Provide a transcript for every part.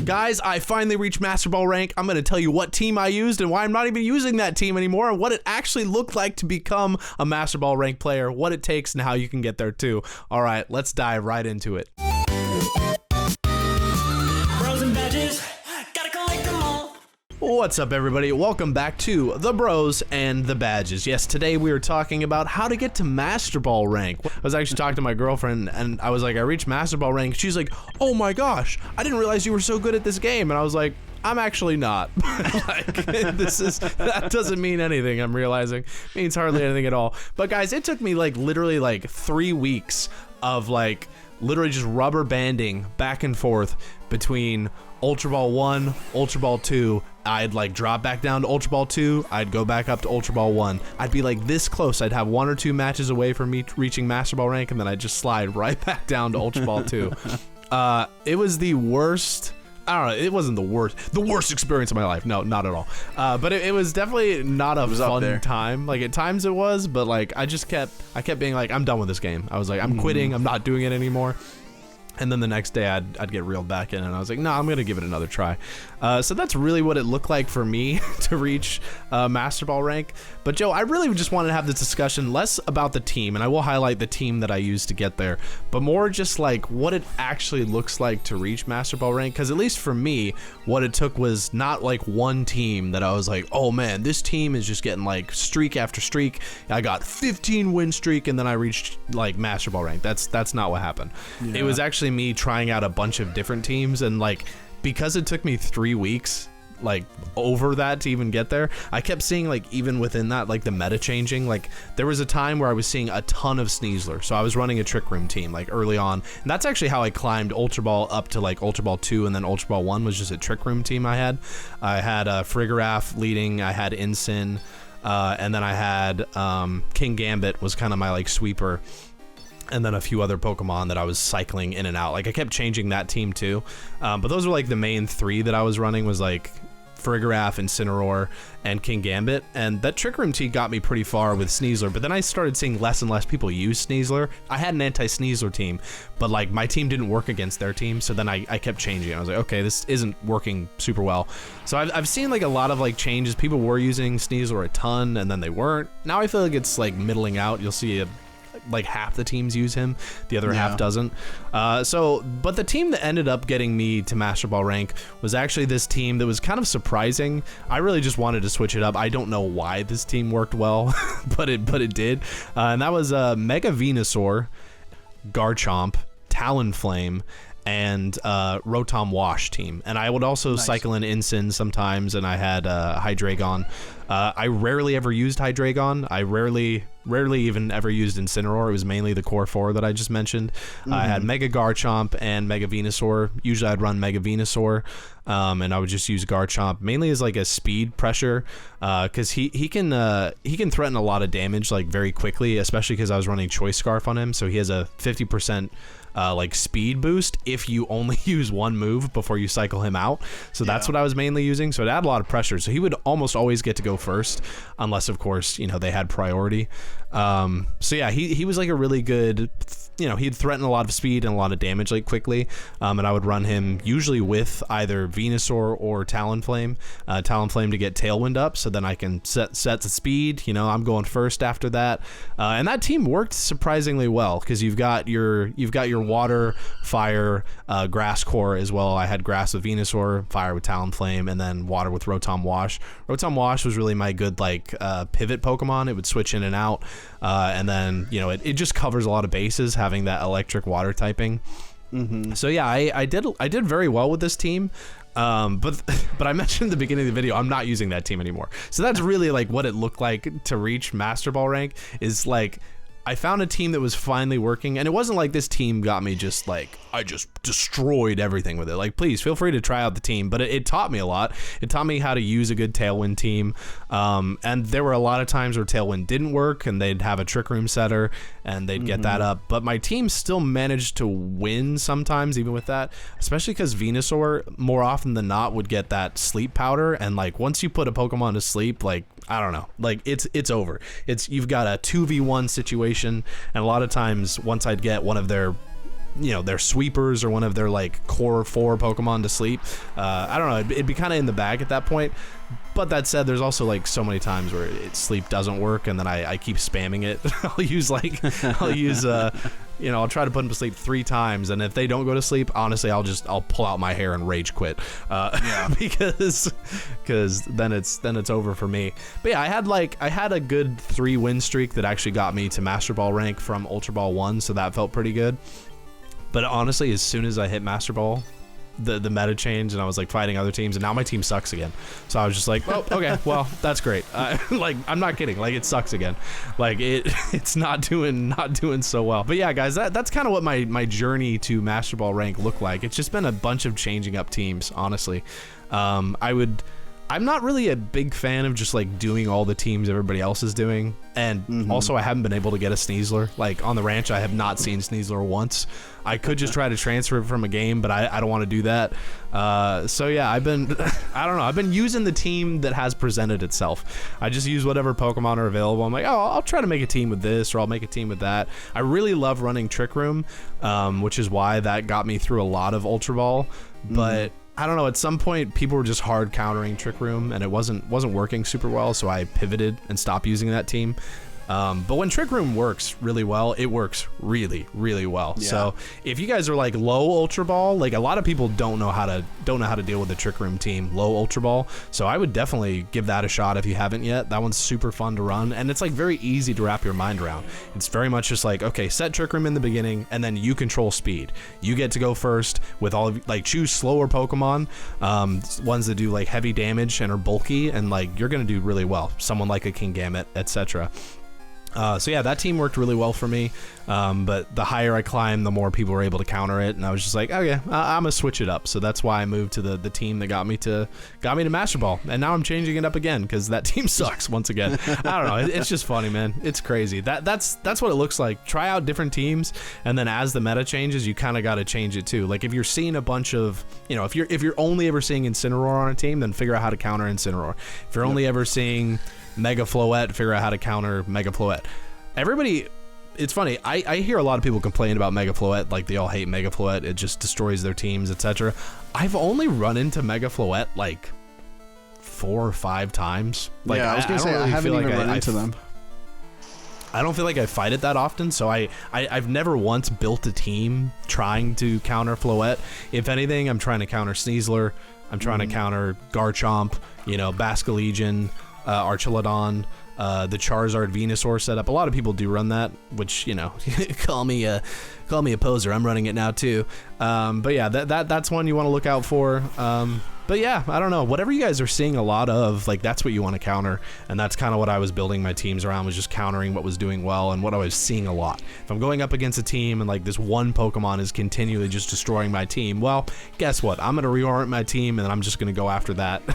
Guys, I finally reached Master Ball rank. I'm going to tell you what team I used and why I'm not even using that team anymore, and what it actually looked like to become a Master Ball rank player, what it takes, and how you can get there too. All right, let's dive right into it. Bros and badges, gotta collect them all. What's up, everybody? Welcome back to The Bros and the Badges. Yes, today we are talking about how to get to Master Ball rank. I was actually talking to my girlfriend, and I was like, I reached Master Ball rank. She's like, oh my gosh, I didn't realize you were so good at this game. And I was like, I'm actually not. That doesn't mean anything, I'm realizing. It means hardly anything at all. But guys, it took me literally 3 weeks of literally just rubber banding back and forth between Ultra Ball 1, Ultra Ball 2. I'd drop back down to Ultra Ball 2, I'd go back up to Ultra Ball 1. I'd be this close. I'd have 1 or 2 matches away from me reaching Master Ball rank, and then I'd just slide right back down to Ultra Ball 2. It was the worst. I don't know, it wasn't the worst experience of my life. No, not at all. But it was definitely not a fun time. At times it was, but I kept being I'm done with this game. I was I'm quitting, I'm not doing it anymore. And then the next day I'd get reeled back in, and I was like, no, I'm gonna give it another try. So that's really what it looked like for me to reach Master Ball rank. But Joe, I really just wanted to have this discussion less about the team, and I will highlight the team that I used to get there, but more just what it actually looks like to reach Master Ball rank. Because at least for me, what it took was not one team that I was oh man, this team is just getting streak after streak. I got 15 win streak, and then I reached Master Ball rank. That's not what happened. Yeah. It was actually me trying out a bunch of different teams, and because it took me 3 weeks over that to even get there, I kept seeing even within that the meta changing. There was a time where I was seeing a ton of Sneasler, so I was running a Trick Room team early on, and that's actually how I climbed Ultra Ball up to Ultra Ball 2, and then Ultra Ball 1 was just a Trick Room team. I had Farigiraf leading, I had Incin, and then I had Kingambit was kind of my sweeper, and then a few other Pokemon that I was cycling in and out. I kept changing that team too. But those were the main 3 that I was running, was Farigiraf, Incineroar, and Kingambit. And that Trick Room team got me pretty far with Sneasler, but then I started seeing less and less people use Sneasler. I had an anti-Sneasler team, but my team didn't work against their team, so then I kept changing. I was okay, this isn't working super well. So I've seen a lot of changes. People were using Sneasler a ton, and then they weren't. Now I feel it's middling out. You'll see half the teams use him, the other half doesn't. But the team that ended up getting me to Master Ball rank was actually this team that was kind of surprising. I really just wanted to switch it up. I don't know why this team worked well, but it did. And that was Mega Venusaur, Garchomp, Talonflame, and Rotom Wash team. And I would also cycle in Incin sometimes, and I had Hydreigon. I rarely ever used Hydreigon. I rarely even ever used Incineroar. It was mainly the core 4 that I just mentioned. I had Mega Garchomp and Mega Venusaur. Usually I'd run Mega Venusaur, and I would just use Garchomp mainly as a speed pressure, because he can threaten a lot of damage very quickly, especially because I was running Choice Scarf on him, so he has a 50% speed boost if you only use one move before you cycle him out. So that's what I was mainly using. So it had a lot of pressure. So he would almost always get to go first, unless of course, they had priority. So yeah, he was a really good, he'd threaten a lot of speed and a lot of damage quickly. And I would run him usually with either Venusaur or Talonflame. Talonflame to get Tailwind up, so then I can set the speed. I'm going first after that. And that team worked surprisingly well, because you've got your water, fire, grass core as well. I had grass with Venusaur, fire with Talonflame, and then water with Rotom Wash. Rotom Wash was really my good pivot Pokemon. It would switch in and out, and then it just covers a lot of bases having that electric water typing. So yeah, I did very well with this team. But I mentioned at the beginning of the video, I'm not using that team anymore. So that's really what it looked like to reach Master Ball rank. Is I found a team that was finally working, and it wasn't this team got me just I just destroyed everything with it. Please feel free to try out the team, but it taught me a lot. It taught me how to use a good Tailwind team, and there were a lot of times where Tailwind didn't work, and they'd have a Trick Room setter, and they'd get that up, but my team still managed to win sometimes, even with that, especially because Venusaur, more often than not, would get that sleep powder, and once you put a Pokemon to sleep, I don't know, it's over. You've got a 2v1 situation, and a lot of times once I'd get one of their their sweepers or one of their like core 4 Pokemon to sleep. I don't know, it'd be kind of in the bag at that point. But that said, there's also like so many times where sleep doesn't work, and then I keep spamming it. I'll try to put them to sleep 3 times, and if they don't go to sleep, honestly, I'll pull out my hair and rage quit, because then it's over for me. But yeah, I had a good 3 win streak that actually got me to Master Ball rank from Ultra Ball 1, so that felt pretty good. But honestly, as soon as I hit Master Ball, the meta changed, and I was like fighting other teams, and now my team sucks again. So I was just like, oh, okay, well, that's great. Like, I'm not kidding, like, it sucks again. Like, it's not doing so well. But yeah, guys, that's kind of what my journey to Master Ball rank looked like. It's just been a bunch of changing up teams, honestly. I'm not really a big fan of just like doing all the teams everybody else is doing, and also I haven't been able to get a Sneasler. Like on the ranch, I have not seen Sneasler once. I could just try to transfer it from a game, but I don't want to do that. So yeah, I've been using the team that has presented itself. I just use whatever Pokemon are available. I'm like, oh, I'll try to make a team with this, or I'll make a team with that. I really love running Trick Room, which is why that got me through a lot of Ultra Ball, but I don't know, at some point people were just hard countering Trick Room, and it wasn't working super well, so I pivoted and stopped using that team. But when Trick Room works really well, it works really, really well. Yeah. So if you guys are like low Ultra Ball, like a lot of people don't know how to deal with the Trick Room team, low Ultra Ball. So I would definitely give that a shot if you haven't yet. That one's super fun to run, and it's like very easy to wrap your mind around. It's very much just like, okay, set Trick Room in the beginning, and then you control speed. You get to go first with all of, like, choose slower Pokemon, ones that do like heavy damage and are bulky, and like you're gonna do really well. Someone like a Kingambit, etc. So yeah, that team worked really well for me, but the higher I climbed, the more people were able to counter it, and I was just like, okay, I'm gonna switch it up. So that's why I moved to the team that got me to Master Ball, and now I'm changing it up again because that team sucks once again. I don't know, it's just funny, man. It's crazy. That's what it looks like. Try out different teams, and then as the meta changes, you kind of got to change it too. Like if you're seeing a bunch of, if you're only ever seeing Incineroar on a team, then figure out how to counter Incineroar. If you're only ever seeing Mega Floette, figure out how to counter Mega Floette. Everybody, it's funny, I hear a lot of people complain about Mega Floette, like they all hate Mega Floette, it just destroys their teams, etc. I've only run into Mega Floette like 4 or 5 times. Like, yeah, I was gonna say, I haven't even run into them. I don't feel like I fight it that often, so I've never once built a team trying to counter Floette. If anything, I'm trying to counter Sneasler, I'm trying to counter Garchomp, Basculegion, Archelodon, the Charizard Venusaur setup. A lot of people do run that, which, call me a poser. I'm running it now too. But yeah, that's one you want to look out for. But yeah, I don't know. Whatever you guys are seeing a lot of, like, that's what you want to counter, and that's kind of what I was building my teams around, was just countering what was doing well and what I was seeing a lot. If I'm going up against a team and like this one Pokemon is continually just destroying my team, well, guess what? I'm gonna reorient my team, and I'm just gonna go after that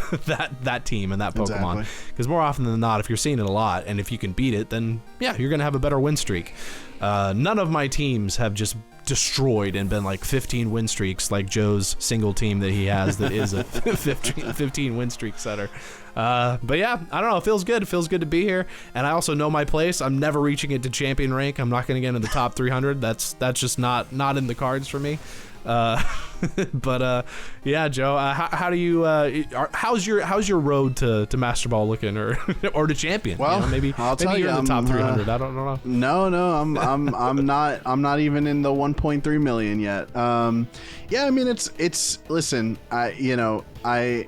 that team and that Pokemon. Because more often than not, if you're seeing it a lot and if you can beat it, then yeah, you're gonna have a better win streak. None of my teams have just destroyed and been like 15 win streaks like Joe's single team that he has that is a 15 win streak setter. But yeah, I don't know, it feels good. It feels good to be here, and I also know my place. I'm never reaching it to champion rank. I'm not going to get into the top 300. That's just not in the cards for me. But yeah, Joe, how do you how's your road to Master Ball looking, or to champion? Well, maybe I'll tell you're you, in the top 300. I don't know. No, I'm not even in the 1.3 million yet. Yeah, I mean, it's listen, I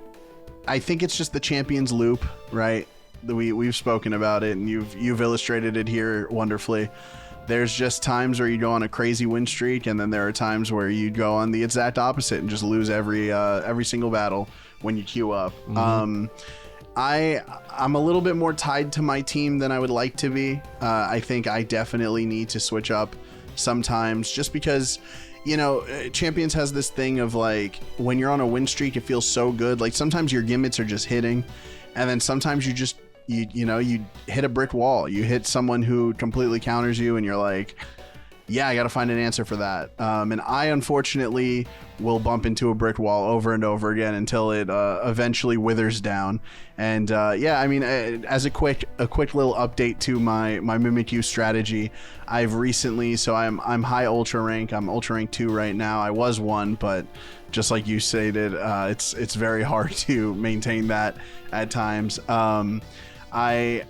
think it's just the champions loop, right? We've spoken about it, and you've illustrated it here wonderfully. There's just times where you go on a crazy win streak, and then there are times where you go on the exact opposite and just lose every single battle when you queue up. I'm a little bit more tied to my team than I would like to be. I think I definitely need to switch up sometimes, just because, Champions has this thing of like, when you're on a win streak, it feels so good. Like sometimes your gimmicks are just hitting, and then sometimes you hit a brick wall. You hit someone who completely counters you, and you're like, yeah, I got to find an answer for that. And I unfortunately will bump into a brick wall over and over again until it eventually withers down. And yeah, I mean, as a quick little update to my Mimikyu strategy, I've recently, so I'm high ultra rank. I'm ultra rank 2 right now. I was 1, but just like you stated, it's very hard to maintain that at times. I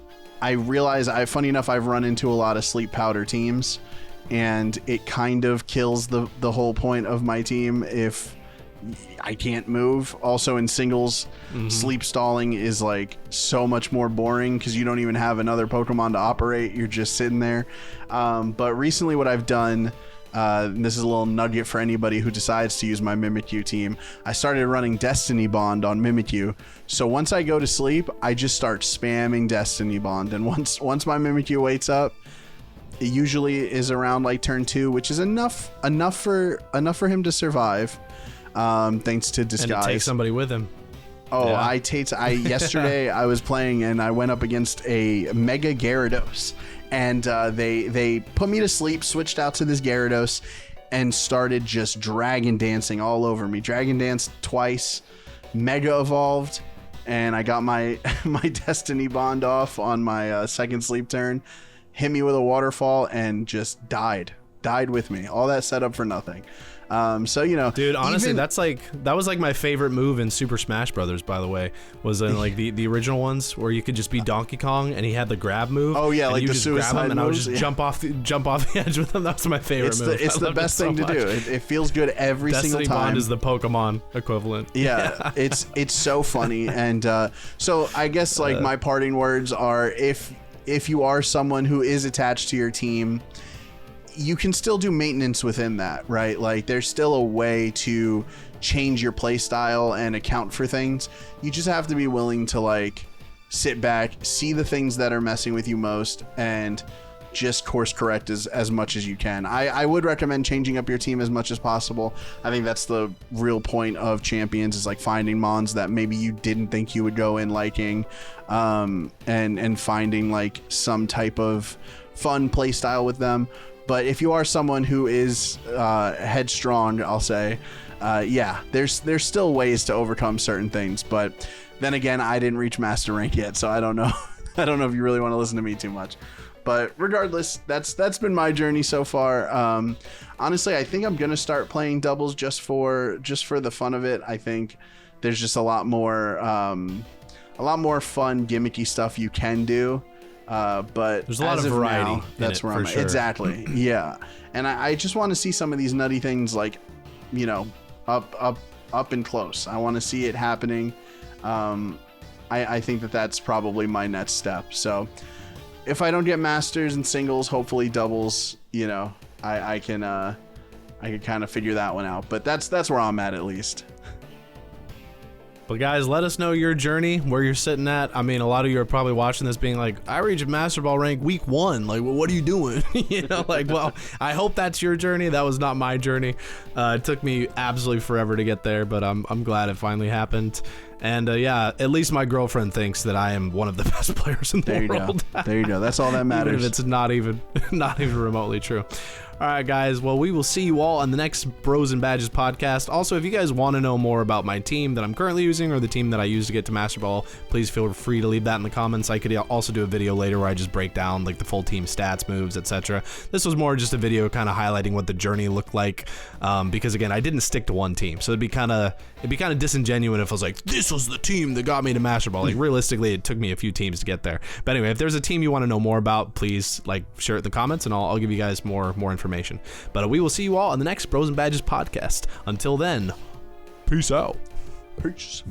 realize, funny enough, I've run into a lot of sleep powder teams, and it kind of kills the whole point of my team if I can't move. Also in singles, sleep stalling is like so much more boring because you don't even have another Pokemon to operate. You're just sitting there. But recently what I've done, and this is a little nugget for anybody who decides to use my Mimikyu team, I started running Destiny Bond on Mimikyu. So once I go to sleep, I just start spamming Destiny Bond. And once my Mimikyu wakes up, it usually is around like turn 2, which is enough for him to survive. Thanks to disguise. And to take somebody with him. Oh, yeah. Yesterday I was playing and I went up against a Mega Gyarados, and they put me to sleep, switched out to this Gyarados, and started just dragon dancing all over me. Dragon danced twice, Mega evolved, and I got my Destiny Bond off on my second sleep turn. Hit me with a waterfall and just died with me. All that setup for nothing. So, you know, dude, honestly, that was like my favorite move in Super Smash Brothers, by the way, was in like the original ones where you could just be Donkey Kong and he had the grab move. Oh yeah, and like you the just suicide grab him and I would moves, just jump off the edge with him. That's my favorite move. It's the best thing to do. It feels good every single time. Destiny Bond is the Pokemon equivalent. Yeah, it's so funny. And so I guess like my parting words are, if you are someone who is attached to your team, you can still do maintenance within that, right? Like there's still a way to change your play style and account for things. You just have to be willing to like sit back, see the things that are messing with you most, and just course correct as much as you can. I would recommend changing up your team as much as possible. I think that's the real point of Champions, is like finding mons that maybe you didn't think you would go in liking, and finding like some type of fun play style with them. But if you are someone who is headstrong, I'll say, yeah, there's still ways to overcome certain things. But then again, I didn't reach master rank yet, so I don't know. I don't know if you really want to listen to me too much. But regardless, that's been my journey so far. Honestly, I think I'm gonna start playing doubles just for the fun of it. I think there's just a lot more fun gimmicky stuff you can do. But there's a lot of variety. That's where I'm at. Sure. Exactly. Yeah. And I just want to see some of these nutty things, like, you know, up and close. I want to see it happening. I think that's probably my next step. So if I don't get masters and singles, hopefully doubles, you know, I can kind of figure that one out. But that's where I'm at least. But guys, let us know your journey, where you're sitting at. I mean, a lot of you are probably watching this being like, I reached Master Ball rank week 1. Like, well, what are you doing? You know, like, well, I hope that's your journey. That was not my journey. It took me absolutely forever to get there, but I'm glad it finally happened. And yeah, at least my girlfriend thinks that I am one of the best players in the world. There you go. That's all that matters. Even if it's not even remotely true. All right, guys. Well, we will see you all on the next Bros and Badges podcast. Also, if you guys want to know more about my team that I'm currently using or the team that I use to get to Master Ball, please feel free to leave that in the comments. I could also do a video later where I just break down like the full team stats, moves, etc. This was more just a video kind of highlighting what the journey looked like, because again, I didn't stick to one team, so it'd be kind of disingenuous if I was like, this was the team that got me to Master Ball. Like, realistically, it took me a few teams to get there. But anyway, if there's a team you want to know more about, please like share it in the comments, and I'll give you guys more information. But we will see you all on the next Bros and Badges podcast. Until then, peace out. Peace.